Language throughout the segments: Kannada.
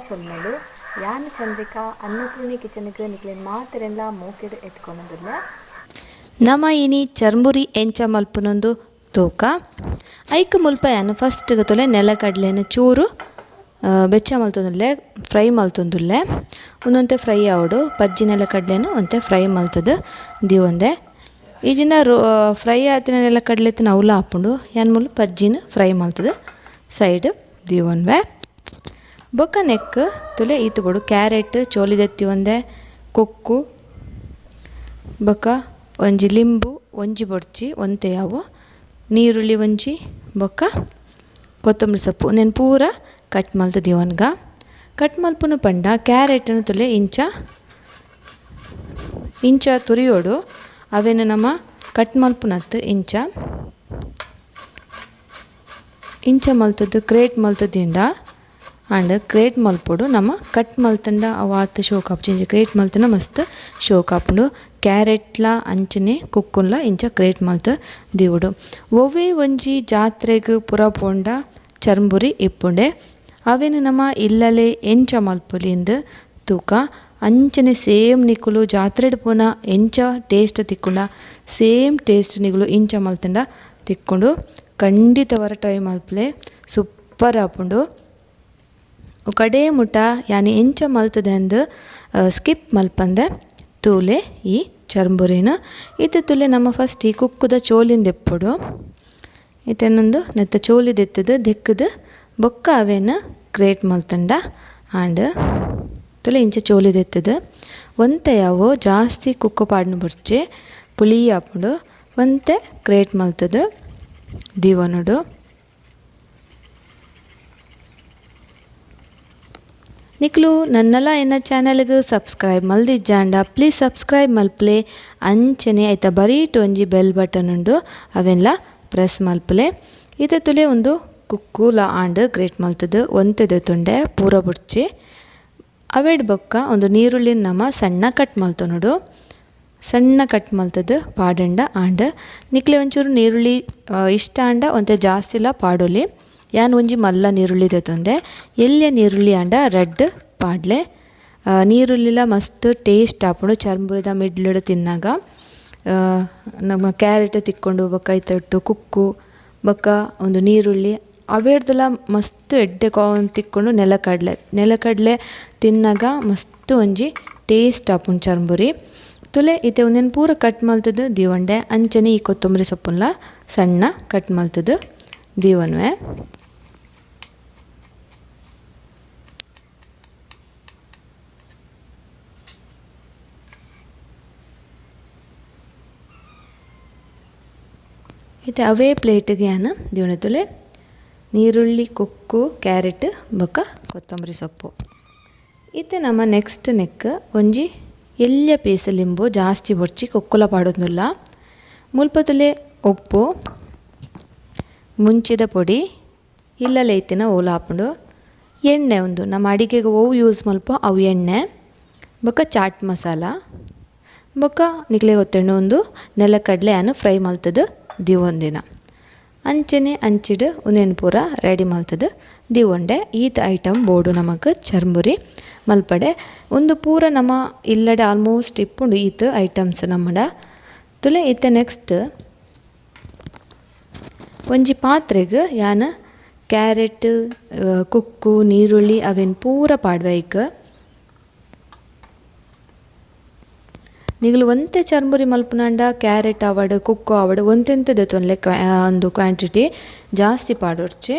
ಸೊಲ್ಮೆಡು ಯಾನು ಚಂದ್ರಿಕಾ ಅನ್ನಪೂರ್ಣಿ ಕಿಚನ್ಗೆ ನಿಕ್ಲೇನು ಮಾತೆರೆಲ್ಲ ಮೂಕೆಡು ಎತ್ಕೊಳೋದಿಲ್ಲ. ನಮ ಇನಿ ಚರ್ಮುರಿ ಎಂಚ ಮಲ್ಪುನೊಂದು ತೂಕ ಐಕ್ ಮುಲ್ಪ ಯಾನು ಫಸ್ಟ್ ತೊಲೆ ನೆಲಕಡ್ಲೆನ ಚೂರು ಬೆಚ್ಚ ಮಲ್ತೊಂದುಲ್ಲೆ ಫ್ರೈ ಮಲ್ತೊಂದುಲ್ಲೆ ಒಂದೊಂತೆ ಫ್ರೈ ಆವಡು ಪಜ್ಜಿ ನೆಲಕಡ್ಲೆನು ಒಂತೆ ಫ್ರೈ ಮಲ್ತದು ದಿವೊಂದೆ ಈಜಿನ ಫ್ರೈ ಆತಿನ ನೆಲಕಡ್ಲೆತ್ತಿನ ಅವಲ ಹಾಪುಂಡು ಯಾನ್ ಮುಲ್ ಪಜ್ಜಿನ ಫ್ರೈ ಮಲ್ತದು ಸೈಡ್ ದಿವೊನ್ವೆ ಬೊಕ್ಕ ನೆಕ್ ತುಲೆ ಈತು ಬೋಡು ಕ್ಯಾರೆಟ್ ಚೋಲಿದೆತ್ತಿ ಒಂದೆ ಕೊಕ್ಕು ಬೊಕ್ಕ ಒಂಜಿ ಲಿಂಬು ಒಂಜಿ ಬೊಡ್ಚಿ ಒಂತೆ ಯಾವು ನೀರುಳ್ಳಿ ಒಂಜಿ ಬೊಕ್ಕ ಕೊತ್ತಂಬರಿ ಸೊಪ್ಪು ಒಂದೇನು ಪೂರ ಕಟ್ ಮಲ್ತು ದಿವನ್ಗ ಕಟ್ ಮಲ್ಪುನು ಪಂಡ ಕ್ಯಾರೆಟನ್ನು ತುಲೆ ಇಂಚ ತುರಿಯೋಡು ಅವೇನು ನಮ್ಮ ಕಟ್ ಮಲ್ಪುನತ್ತು ಇಂಚ ಮಲ್ತದ್ದು ಕ್ರೇಟ್ ಮಲ್ತದಿಂದ ಆಂಡ್ ಕ್ರೇಟ್ ಮಲ್ಪೊಡು ನಮ್ಮ ಕಟ್ ಮಲ್ತಂಡ ಅವು ಆತು ಶೋಕ್ ಆಪು ಇಂಚ ಕ್ರೇಟ್ ಮಲ್ತನ ಮಸ್ತ್ ಶೋಕ್ ಆಪುಂಡು ಕ್ಯಾರೆಟ್ಲ ಅಂಚನೆ ಕುಕ್ಕುನ್ಲ ಇಂಚ ಕ್ರೇಟ್ ಮಲ್ತು ದಿವುಡು ಒವ್ವೇ ಒಂಜಿ ಜಾತ್ರೆಗ್ ಪುರ ಪೋಂಡ ಚರ್ಮುರಿ ಇಪ್ಪುಂಡೆ ಅವೇನು ನಮ್ಮ ಇಲ್ಲಲೆ ಎಂಚ ಮಲ್ಪುಲಿಂದು ತೂಕ ಅಂಚನೆ ಸೇಮ್ ನಿಕ್ಕುಲು ಜಾತ್ರೆಡ್ ಪೋನ ಎಂಚ ಟೇಸ್ಟ್ ತಿಕ್ಕುಂಡ ಸೇಮ್ ಟೇಸ್ಟ್ ನಿಗುಲು ಇಂಚ ಮಲ್ತಂಡ ತಿಕ್ಕೊಂಡು ಖಂಡಿತವರ ಟ್ರೈ ಮಲ್ಪಲೆ ಸೂಪರ್ ಆಪುಂಡು ಕಡೇ ಮುಟ ಯಾನಿ ಎಂಚ ಮಲ್ತದೆ ಅಂದು ಸ್ಕಿಪ್ ಮಲ್ಪಂದೆ ತೂಲೆ ಈ ಚರ್ಮುರಿನ ಇದು ತುಲೆ ನಮ್ಮ ಫಸ್ಟ್ ಈ ಕುಕ್ಕುದ ಚೋಲಿಂದ ಎಪ್ಪುಡು ಇದನ್ನೊಂದು ನೆತ್ತ ಚೋಲಿದೆತ್ತದು ದೆಕ್ಕದು ಬೊಕ್ಕ ಅವೇನು ಕ್ರೇಟ್ ಮಲ್ತಂಡ ಆಂಡ್ ತುಲೆ ಇಂಚ ಚೋಲಿದೆತ್ತದು ಒಂತೆ ಯಾವೋ ಜಾಸ್ತಿ ಕುಕ್ಕು ಪಾಡ್ನು ಬುಡ್ಚೆ ಪುಳಿ ಹಾಪುಂಡು ಒಂತೆ ಕ್ರೇಟ್ ಮಲ್ತದು ದಿವನುಡು ನಿಕ್ಲು ನನ್ನಲ ಎನ್ನ ಚಾನಲ್ಗೆ ಸಬ್ಸ್ಕ್ರೈಬ್ ಮಲ್ದಿಜ್ಜಾಂಡ ಪ್ಲೀಸ್ ಸಬ್ಸ್ಕ್ರೈಬ್ ಮಲ್ಪಲೆ ಅಂಚನೆ ಆಯ್ತಾ ಬರೀಟ್ ಒಂಜಿ ಬೆಲ್ ಬಟನ್ ಉಂಡು ಅವೆಲ್ಲ ಪ್ರೆಸ್ ಮಲ್ಪಲೆ ಇದು ತುಲೆ ಒಂದು ಕುಕ್ಕುಲ ಆಂಡ್ ಗ್ರೇಟ್ ಮಲ್ತದು ಒಂತೆದ ತುಂಡೆ ಪೂರ ಬುಡ್ಚಿ ಅವೆಡ್ ಬೊಕ್ಕ ಒಂದು ನೀರುಳ್ಳಿನ ನಮ್ಮ ಸಣ್ಣ ಕಟ್ ಮಲ್ತೊನೋಡು ಸಣ್ಣ ಕಟ್ ಮಲ್ತದು ಪಾಡಂಡ ಆಂಡ್ ನಿಕ್ಲೆ ಒಂಚೂರು ನೀರುಳ್ಳಿ ಇಷ್ಟ ಆಂಡ ಒಂತೆ ಜಾಸ್ತಿಲ ಪಾಡೊಲಿ ಯಾನ್ ಒಂಜಿ ಮಲ್ಲ ನೀರುಳ್ಳಿ ದೆತೊಂದೆ ಎಲ್ಯ ನೀರುಳ್ಳಿ ಆಂಡ ರೆಡ್ ಪಾಡ್ಲೆ ನೀರುಳ್ಳಿಲ ಮಸ್ತ್ ಟೇಸ್ಟ್ ಆಪುಂಡು ಚರ್ಮುರಿದ ಮಿಡ್ಲುಡು ತಿನ್ನಾಗ ನಮ್ಮ ಕ್ಯಾರೆಟ್ ತಿಕ್ಕೊಂಡು ಬೊಕ್ಕ ಐತಟ್ಟು ಕುಕ್ಕು ಬೊಕ್ಕ ಒಂದು ನೀರುಳ್ಳಿ ಅವೇರ್ದೆಲ್ಲ ಮಸ್ತ್ ಎಡ್ಡೆ ತಿಕ್ಕೊಂಡು ನೆಲಕಡ್ಲೆ ತಿನ್ನಾಗ ಮಸ್ತ್ ಒಂಜಿ ಟೇಸ್ಟ್ ಆಪುಂಡು ಚರ್ಮುರಿ ತುಲೆ ಇತ್ತೆ ಒಂದೇನು ಪೂರ ಕಟ್ ಮಲ್ತದು ದಿವಂಡೆ ಅಂಚನೆ ಈ ಕೊತ್ತಂಬರಿ ಸೊಪ್ಪುನ್ಲ ಸಣ್ಣ ಕಟ್ ಮಲ್ತದು ದಿವನ್ವೆ ಇತ್ತೆ ಅವೇ ಪ್ಲೇಟಿಗೆ ಯಾನು ದಿವಣ ತುಲೆ ನೀರುಳ್ಳಿ ಕೊಕ್ಕು ಕ್ಯಾರೆಟ್ ಬೊಕ್ಕ ಕೊತ್ತಂಬರಿ ಸೊಪ್ಪು ಇತ್ತೆ ನಮ್ಮ ನೆಕ್ಸ್ಟ್ ನೆಕ್ ಒಂಜಿ ಎಲ್ಯ ಪೀಸ ಲಿಂಬು ಜಾಸ್ತಿ ಬೊಡ್ಚಿ ಕೊಕ್ಕುಲ ಪಾಡೋದಿಲ್ಲ ಮುಲ್ಪ ತುಲೆ ಉಪ್ಪು ಮುಂಚಿದ ಪೊಡಿ ಇಲ್ಲಲೆ ಇತ್ತಿನ ಓಲ ಹಾಪುಂಡು ಎಣ್ಣೆ ಒಂದು ನಮ್ಮ ಅಡಿಗೆಗೆ ಓವು ಯೂಸ್ ಮಲ್ಪ ಅವು ಎಣ್ಣೆ ಬೊಕ್ಕ ಚಾಟ್ ಮಸಾಲ ಬೊಕ್ಕ ನಿಕ್ಲೆ ಗೊತ್ತೆಣ್ಣು ಒಂದು ನೆಲಕಡ್ಲೆ ಯಾನು ಫ್ರೈ ಮಲ್ತದು ದಿವೊಂದಿನ ಅಂಚನೆ ಅಂಚಿಡು ಒಂದೇನು ಪೂರ ರೆಡಿ ಮಲ್ತದು ದಿವೊಂಡೆ ಈತ ಐಟಮ್ ಬೋಡು ನಮಕ್ ಚರ್ಮುರಿ ಮಲ್ಪಡೆ ಒಂದು ಪೂರ ನಮ್ಮ ಇಲ್ಲಡೆ ಆಲ್ಮೋಸ್ಟ್ ಇಪ್ಪುಂಡು ಈತ ಐಟಮ್ಸ್ ನಮ್ಮಡ ತುಲೆ ಈತ ನೆಕ್ಸ್ಟ್ ಒಂಜಿ ಪಾತ್ರೆಗೆ ಯಾನು ಕ್ಯಾರೆಟ್ ಕುಕ್ಕು ನೀರುಳ್ಳಿ ಅವೇನು ಪೂರ ಪಾಡ್ವೈಕ್ ನಿಗಲು ಒಂತೆ ಚರ್ಮುರಿ ಮಲ್ಪುನಾಂಡ ಕ್ಯಾರೆಟ್ ಆವಡು ಕುಕ್ಕು ಆವಡು ಒಂತೆಂತದೆ ತೊಂದ್ಲೆ ಒಂದು ಕ್ವಾಂಟಿಟಿ ಜಾಸ್ತಿ ಪಾಡೋಡ್ಚೆ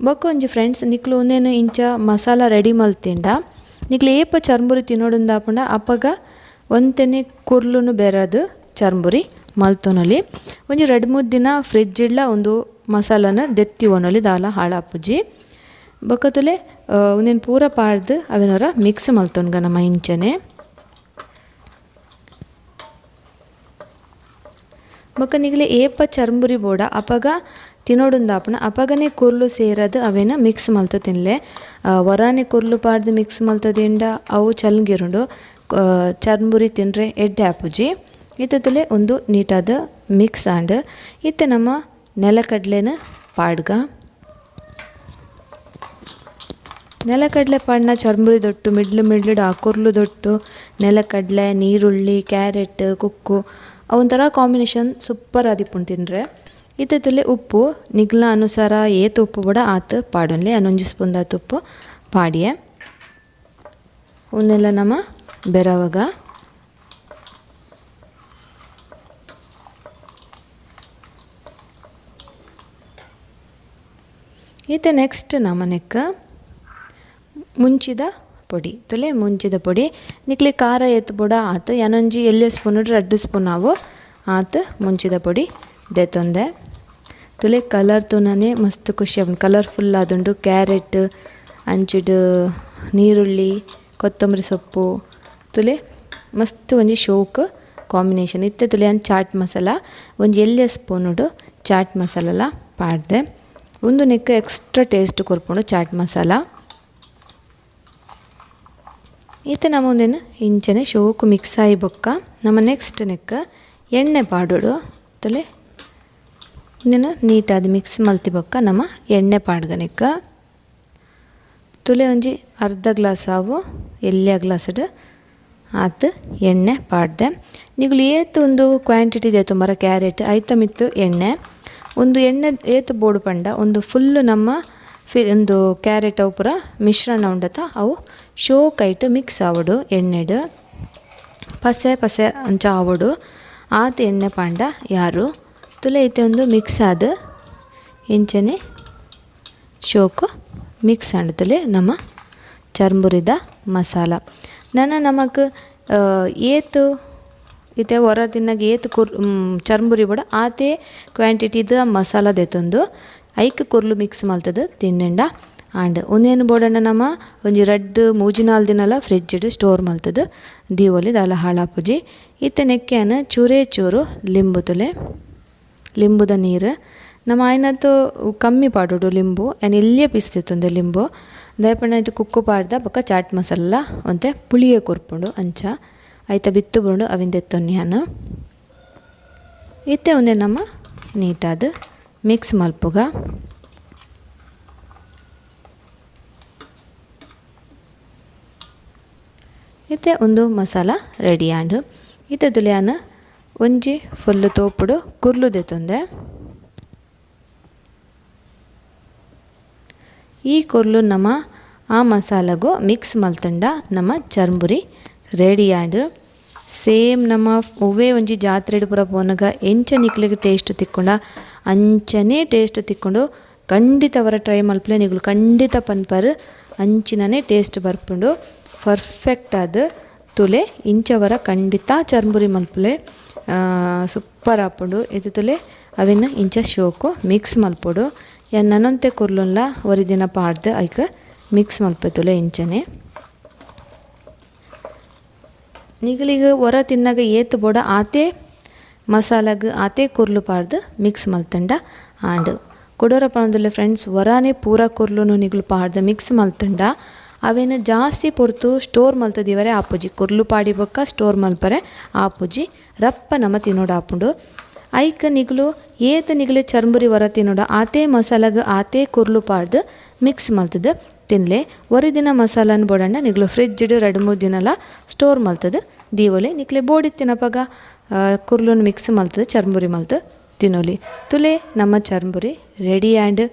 ಬೊಕ್ಕ ಒಂಜಿ ಫ್ರೆಂಡ್ಸ್ ನಿಕ್ಲು ಒಂದೇನು ಇಂಚ ಮಸಾಲ ರೆಡಿ ಮಲ್ತಿಂಡ ನಿಕ್ಲು ಏಪ ಚರ್ಮುರಿ ತಿನ್ನೋಡುಂದಾಪುಂಡ ಅಪ್ಪಗ ಒಂತೆನೆ ಕುರ್ಲುನು ಬೆರದು ಚರ್ಮುರಿ ಮಲ್ತೊನೊಲಿ ಒಂಜಿ 2-3 ದಿನ ಫ್ರಿಜ್ ಇಡ್ಲ ಒಂದು ಮಸಾಲನ ದೆತ್ತಿ ಒನೊಲಿ ದಾಲ ಹಾಳಾಪುಜಿ ಬೊಕ್ಕ ತುಲೆ ಒಂದೇನು ಪೂರ ಪಾಡ್ದು ಅವೇನರ ಮಿಕ್ಸ್ ಮಲ್ತೊನ್ಗ ನಮ್ಮ ಇಂಚನೆ ಬೊಕ್ಕ ನಿಗಲೆ ಏಪ ಚರ್ಮುರಿ ಬೋಡ ಅಪಗ ತಿನ್ನೋಡುಂದಾಪುನ ಅಪಗನೆ ಕುರ್ಲು ಸೇರದು ಅವೇನ ಮಿಕ್ಸ್ ಮಲ್ತ ತಿನ್ಲೆ ವರಾನೆ ಕುರ್ಲು ಪಾಡ್ದು ಮಿಕ್ಸ್ ಮಲ್ತದಿಂದ ಅವು ಚಲ್ಗಿರುಂಡು ಚರ್ಮುರಿ ತಿನ್ರೆ ಎಡ್ಡೆ ಆಪುಜಿ ಇತ್ತಲೆ ಒಂದು ನೀಟಾದ ಮಿಕ್ಸ್ ಆಂಡ್ ಇತ್ತೆ ನಮ್ಮ ನೆಲಕಡ್ಲೆನ ಪಾಡ್ಗ ನೆಲಕಡಲೆ ಪಾಡ್ನ ಚರ್ಮುರಿ ದೊಟ್ಟು ಮಿಡ್ಲು ಆ ಕುರ್ಲು ದೊಟ್ಟು ನೆಲಕಡಲೆ ನೀರುಳ್ಳಿ ಕ್ಯಾರೆಟ್ ಕುಕ್ಕು ಅವೊಂಥರ ಕಾಂಬಿನೇಷನ್ ಸೂಪರ್ ಆದಿಪ್ಪುಂಡು ತಿಂದರೆ. ಇತ್ತೆ ತುಲೆ ಉಪ್ಪು ನಿಗ್ಲ ಅನುಸಾರ ಏತು ಉಪ್ಪು ಕೂಡ ಆತು ಪಾಡೊನ್ಲಿ ಅನ್ನೊಂಜಿ ಸ್ಪೂನ್ ಆತು ಉಪ್ಪು ಪಾಡಿಯೆ ಒಂದೆಲ್ಲ ನಮ್ಮ ಬೆರವಗ ಇತ್ತೆ ನೆಕ್ಸ್ಟ್ ನಮನೆಕ್ಕ ಮುಂಚಿದ ಪೊಡಿ ತುಲೆ ಮುಂಚಿದ ಪೊಡಿ ನಿಕ್ಲಿ ಖಾರ ಎತ್ತು ಬುಡ ಆತು ಯಾನೊಂಜಿ ಎಲ್ಲೆ ಸ್ಪೂನ್ 2 ಸ್ಪೂನ್ ಅವು ಆತು ಮುಂಚಿದ ಪೊಡಿ ದೆತೊಂದೆ ತುಲೆ ಕಲರ್ ತೂನನೆ ಮಸ್ತ್ ಖುಷಿ ಆಪುಂಡು ಕಲರ್ಫುಲ್ ಆದುಂಡು. ಕ್ಯಾರೆಟ್ ಅಂಚಿಡು ನೀರುಳ್ಳಿ ಕೊತ್ತಂಬರಿ ಸೊಪ್ಪು ತುಲೆ ಮಸ್ತ್ ಒಂಜಿ ಶೋಕ್ ಕಾಂಬಿನೇಷನ್. ಇತ್ತೆ ತುಲೆ ಅನ್ ಚಾಟ್ ಮಸಾಲ ಒಂಜಿ ಎಲ್ಲೆ ಸ್ಪೂನುಡು ಚಾಟ್ ಮಸಾಲಲ ಪಾಡ್ದೆ ಒಂದು ನೆಕ್ ಎಕ್ಸ್ಟ್ರಾ ಟೇಸ್ಟ್ ಕೊರ್ಪುಂಡು ಚಾಟ್ ಮಸಾಲ. ಇತ್ತೆ ನಮ್ಮ ಒಂದೇನು ಇಂಚನೆ ಶೋಕು ಮಿಕ್ಸ್ ಆಗಿ ಬೊಕ್ಕ ನಮ್ಮ ನೆಕ್ಸ್ಟ್ ನೆಕ್ ಎಣ್ಣೆ ಪಾಡೋಡು ತುಲೆ ಇಂದೇನು ನೀಟಾದ ಮಿಕ್ಸ್ ಮಲ್ತಿ ಬೊಕ್ಕ ನಮ್ಮ ಎಣ್ಣೆ ಪಾಡ್ಗ ನೆಕ್ಕ ತುಲೆ ಒಂಜಿ ಅರ್ಧ ಗ್ಲಾಸ್ ಆವು ಎಲ್ಯ ಗ್ಲಾಸ್ಡ್ ಆತು ಎಣ್ಣೆ ಪಾಡ್ದೆ. ನಿಗುಲು ಏತು ಒಂದು ಕ್ವಾಂಟಿಟಿ ದೇತು ಮರ ಕ್ಯಾರೆಟ್ ಐತ ಮಿತ್ತು ಎಣ್ಣೆ ಒಂದು ಎಣ್ಣೆ ಏತು ಬೋಡು ಪಂಡ ಒಂದು ಫುಲ್ಲು ನಮ್ಮ ಒಂದು ಕ್ಯಾರೆಟ್ ಅವು ಪೂರ ಮಿಶ್ರಣ ಉಂಡತ ಅವು ಶೋಕೈಟ್ ಮಿಕ್ಸ್ ಆವಡು ಎಣ್ಣೆಡು ಪಸೆ ಅಂಚ ಆವಡು ಆತು ಎಣ್ಣೆ ಪಾಂಡ ಯಾರು ತುಲೆ ಐತೆ ಒಂದು ಮಿಕ್ಸ್ ಆದ ಇಂಚನೆ ಶೋಕು ಮಿಕ್ಸ್ ಆಂಡು ತುಲೆ ನಮ್ಮ ಚರ್ಮುರಿದ ಮಸಾಲ ನಮಕ್ ಏತು ಇತ್ತೆ ಹೊರ ತಿನ್ನಾಗ ಏತು ಚರ್ಮುರಿ ಬುಡ ಆತೆ ಕ್ವಾಂಟಿಟಿದ ಮಸಾಲ ದೆತೊಂದು ಐಕ್ ಕುರ್ಲು ಮಿಕ್ಸ್ ಮಲ್ತದ ತಿಂಡೆಂಡ ಆಂಡ್ ಒಂದೇನು ಬೋಡಣ್ಣ ನಮ್ಮ ಒಂಜಿ 2-3 ದಿನಲ ಫ್ರಿಡ್ಜ್ಡ್ ಸ್ಟೋರ್ ಮಲ್ತದ ದೀವೊಲಿ ದಾಲ ಹಾಳಾಪುಜಿ. ಇತ್ತೆ ನೆಕ್ಕೆನ ಚೂರು ಲಿಂಬು ತುಲೆ ಲಿಂಬುದ ನೀರು ನಮ್ಮ ಆಯ್ನತ್ತು ಕಮ್ಮಿ ಪಾಡೋಡು ಲಿಂಬು ಏನು ಎಲ್ಲಿಯೇ ಪಿಸ್ತಿತ್ತೊಂದೆ ಲಿಂಬು ದಯಪಣ್ಣ ಇಟ್ಟು ಕುಕ್ಕು ಪಾಡ್ದ ಬೊಕ್ಕ ಚಾಟ್ ಮಸಾಲ ಒಂತೆ ಪುಳಿಯೇ ಕೊರ್ಪುಂಡು ಅಂಚ ಐತ ಬಿತ್ತು ಬುಂಡು ಅವಿಂದೆತ್ತೊನ್ನಿ ನಾನು ಇತ್ತೆ ಒಂದೇ ನಮ್ಮ ನೀಟಾದ ಮಿಕ್ಸ್ ಮಲ್ಪುಗ ಇತ್ತೆ ಒಂದು ಮಸಾಲ ರೆಡಿ ಆಂಡು ಇತ್ತೆ ತುಲಿಯಾನ ಒಂಜಿ ಫುಲ್ಲು ತೋಪುಡು ಕುರ್ಲು ದೆತೊಂದೆ ಈ ಕುರ್ಲು ನಮ್ಮ ಆ ಮಸಾಲಗು ಮಿಕ್ಸ್ ಮಲ್ತಂಡ ನಮ್ಮ ಚರ್ಮುರಿ ರೆಡಿ ಆಂಡ್ ಸೇಮ್ ನಮ್ಮ ಒವ್ವೇ ಒಂಜಿ ಜಾತ್ರೆಡು ಪೂರ ಪೋನಗ ಎಂಚ ನಿಕ್ಲಿಗೆ ಟೇಸ್ಟ್ ತಿಕ್ಕೊಂಡ ಅಂಚನೆ ಟೇಸ್ಟ್ ತಿಕ್ಕೊಂಡು ಖಂಡಿತ ಅವರ ಟ್ರೈ ಮಲ್ಪಲೆ ನಿಗಳು ಖಂಡಿತ ಪನ್ಪರ್ ಅಂಚಿನನೇ ಟೇಸ್ಟ್ ಬರ್ಪುಂಡು ಪರ್ಫೆಕ್ಟ್ ಆದ ತುಲೆ ಇಂಚವರ ಖಂಡಿತ ಚರ್ಮುರಿ ಮಲ್ಪಲೆ ಸೂಪರ್ ಆಪುಂಡು ಇದು ತುಲೆ ಅವಿನ ಇಂಚ ಶೋಕು ಮಿಕ್ಸ್ ಮಲ್ಪೊಡು ನನ್ನೊಂತೆ ಕುರ್ಲುನ್ಲ ಒರಿದಿನ ಪಾಡ್ದು ಐಕ ಮಿಕ್ಸ್ ಮಲ್ಪೆ ತುಲೆ ಇಂಚನೆ ನಿಗಳಿಗೆ ಹೊರ ತಿನ್ನಾಗ ಏತು ಬೋಡ ಆತೆ ಮಸಾಲಾಗ ಆತೆ ಕುರ್ಲು ಪಾಡ್ದು ಮಿಕ್ಸ್ ಮಲ್ತಂಡ ಆಂಡ್ ಕೊಡೋರ ಪಣದುಲ್ಲೆ ಫ್ರೆಂಡ್ಸ್ ಹೊರಾನೇ ಪೂರ ಕುರ್ಲುನು ನಿಗಳು ಪಾಡ್ದು ಮಿಕ್ಸ್ ಮಲ್ತಂಡ ಅವೇನು ಜಾಸ್ತಿ ಪೊರ್ತು ಸ್ಟೋರ್ ಮಲ್ತದಿವರೆ ಆಪುಜಿ ಕುರ್ಲು ಪಾಡಿ ಬೊಕ್ಕ ಸ್ಟೋರ್ ಮಲ್ಪರೆ ಆಪುಜಿ ರಪ್ಪ ನಮ್ಮ ತಿನ್ನೋಡು ಆಪುಂಡು ಐಕ ನಿಗಳು ಏತ ನಿಗಲೆ ಚರ್ಮುರಿ ಹೊರ ತಿನ್ನೋಡ ಆತೆ ಮಸಾಲಾಗ ಆತೆ ಕುರ್ಲು ಪಾಡ್ದು ಮಿಕ್ಸ್ ಮಲ್ತದ ತಿನ್ಲೆ ಒರಿದಿನ ಮಸಾಲನ ಬೋಡಣ್ಣ ನಿಗಳು ಫ್ರಿಡ್ಜ್ಡ್ 2-3 ದಿನಲ ಸ್ಟೋರ್ ಮಲ್ತದ ದೀವೊಲಿ ನಿಕ್ಲೆ ಬೋಡಿ ತಿನ್ನಪಗ ಕುರ್ಲುನ್ ಮಿಕ್ಸ್ ಮಲ್ತದ ಚರ್ಮುರಿ ಮಲ್ತು ತಿನ್ನೋಲಿ ತುಲೆ ನಮ್ಮ churmuri ready and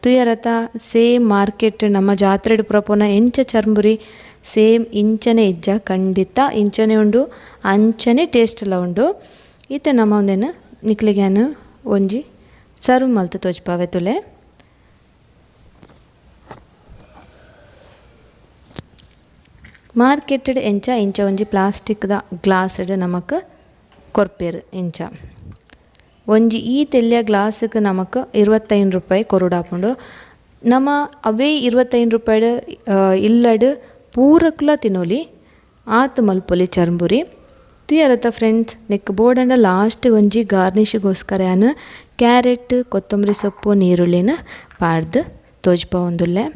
ತುಯರತ same market ನಮ್ಮ ಜಾತ್ರೆಡು ಪ್ರಪೋನ ಎಂಚ ಚರ್ಮುರಿ ಸೇಮ್ ಇಂಚನೆ ಇಜ್ಜ ಖಂಡಿತ ಇಂಚನೆ ಉಂಡು ಅಂಚನೆ ಟೇಸ್ಟ್ ಎಲ್ಲ ಉಂಡು ಈತ ನಮ್ಮ ಒಂದೇನು ನಿಕ್ಲಿಗ್ಯಾನು ಒಂಜಿ ಸರ್ವ್ ಮಲ್ತು ತೋಜ್ಪಾವೆ ತುಲೆ ಮಾರ್ಕೆಟಡ್ ಎಂಚ ಇಂಚ ಒಂಜಿ ಪ್ಲಾಸ್ಟಿಕ್ದ ಗ್ಲಾಸ್ಡ್ ನಮಕ್ ಕೊರ್ಪೇರು ಇಂಚ ಒಂಜಿ ಈ ತೆಲ್ಯ ಗ್ಲಾಸ್ಗೆ ನಮಕ್ 25 ರೂಪಾಯಿ ಕೊರುಡಾಪುಂಡು ನಮ್ಮ ಅವೇ 25 ರೂಪಾಯಿ ಇಲ್ಲಡ್ ಪೂರಕ್ಲ ತಿನ್ನೋಲಿ ಆತು ಮಲ್ಪೊಲಿ ಚರ್ಮುರಿ ತುಯರತ ಫ್ರೆಂಡ್ಸ್ ನೆಕ್ ಬೋರ್ಡಂಡ ಲಾಸ್ಟ್ ಒಂಜಿ ಗಾರ್ನಿಷ್ಗೋಸ್ಕರ ಯಾನು ಕ್ಯಾರೆಟ್ ಕೊತ್ತಂಬರಿ ಸೊಪ್ಪು ನೀರುಳ್ಳಿನ ಪಾಡ್ದು ತೋಜ್ಪ ಒಂದುಲ್ಲೆ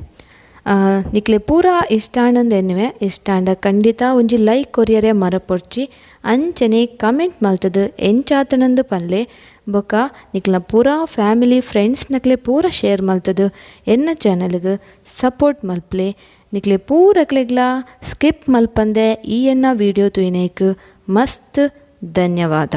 ನಿಕ್ಲೆ ಪೂರ ಇಷ್ಟಾಂಡಂದು ಎನ್ನುವೆ ಇಷ್ಟಾಂಡ ಖಂಡಿತ ಒಂಜಿ ಲೈಕ್ ಕೊರಿಯರೆ ಮರಪೊಡ್ಚಿ ಅಂಚನೆ ಕಮೆಂಟ್ ಮಲ್ತದು ಎಂಚಾತನಂದು ಪಲ್ಲೆ ಬೊಕ ನಿಕ್ಲ ಪೂರ ಫ್ಯಾಮಿಲಿ ಫ್ರೆಂಡ್ಸ್ ನಕ್ಲೆ ಪೂರ ಶೇರ್ ಮಲ್ತದು ಎನ್ನ ಚಾನಲ್ಗೆ ಸಪೋರ್ಟ್ ಮಲ್ಪ್ಲೆ ನಿಕ್ಲೆ ಪೂರಕ್ಲೆಗ್ಲ ಸ್ಕಿಪ್ ಮಲ್ಪಂದೆ ಈ ಎನ್ನ ವೀಡಿಯೋ ತುಯಿನೇಕ್ ಮಸ್ತ್ ಧನ್ಯವಾದ.